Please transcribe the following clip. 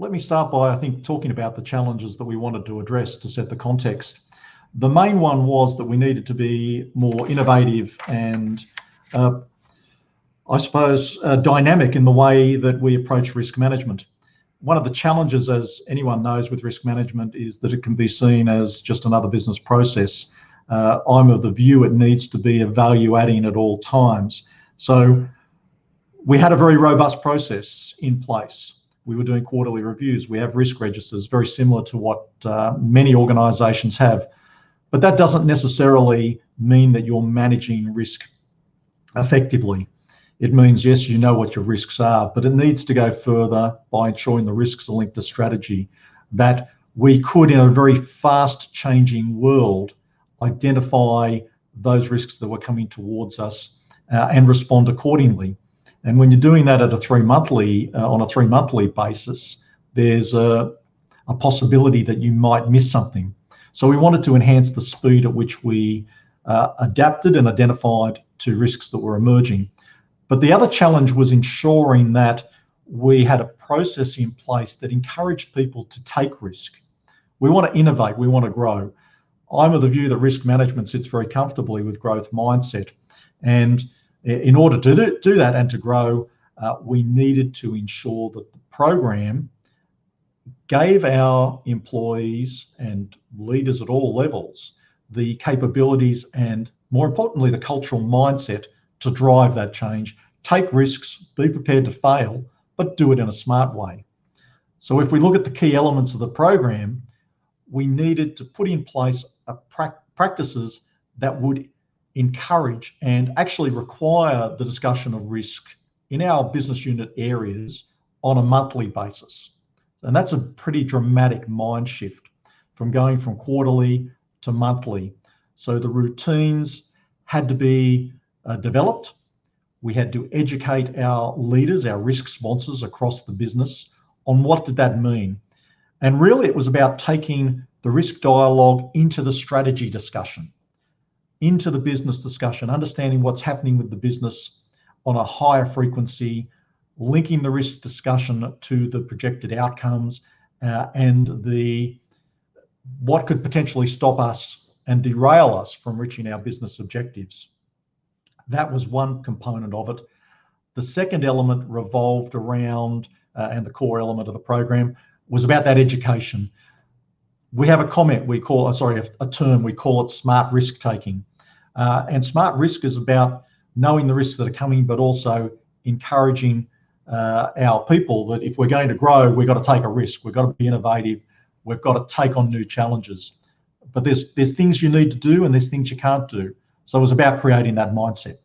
Let me start by, I think, talking about the challenges that we wanted to address to set the context. The main one was that we needed to be more innovative and dynamic in the way that we approach risk management. One of the challenges, as anyone knows, with risk management is that it can be seen as just another business process. I'm of the view it needs to be a value adding at all times. So we had a very robust process in place. We were doing quarterly reviews. We have risk registers, very similar to what many organisations have. But that doesn't necessarily mean that you're managing risk effectively. It means, yes, you know what your risks are, but it needs to go further by ensuring the risks are linked to strategy, that we could, in a very fast changing world, identify those risks that were coming towards us and respond accordingly. And when you're doing that at on a three monthly basis, there's a possibility that you might miss something. So we wanted to enhance the speed at which we adapted and identified to risks that were emerging. But the other challenge was ensuring that we had a process in place that encouraged people to take risk. We want to innovate, we want to grow. I'm of the view that risk management sits very comfortably with growth mindset. And in order to do that and to grow, we needed to ensure that the program gave our employees and leaders at all levels the capabilities and, more importantly, the cultural mindset to drive that change, take risks, be prepared to fail, but do it in a smart way. So if we look at the key elements of the program, we needed to put in place practices that would encourage and actually require the discussion of risk in our business unit areas on a monthly basis. And that's a pretty dramatic mind shift from going from quarterly to monthly. So the routines had to be developed. We had to educate our leaders, our risk sponsors across the business on what did that mean. And really it was about taking the risk dialogue into the strategy discussion, into the business discussion, understanding what's happening with the business on a higher frequency, linking the risk discussion to the projected outcomes and what could potentially stop us and derail us from reaching our business objectives. That was one component of it. The second element revolved around, and the core element of the program, was about that education. We have a term, we call it smart risk taking. And smart risk is about knowing the risks that are coming, but also encouraging our people that if we're going to grow, we've got to take a risk. We've got to be innovative. We've got to take on new challenges. But there's things you need to do and there's things you can't do. So it was about creating that mindset.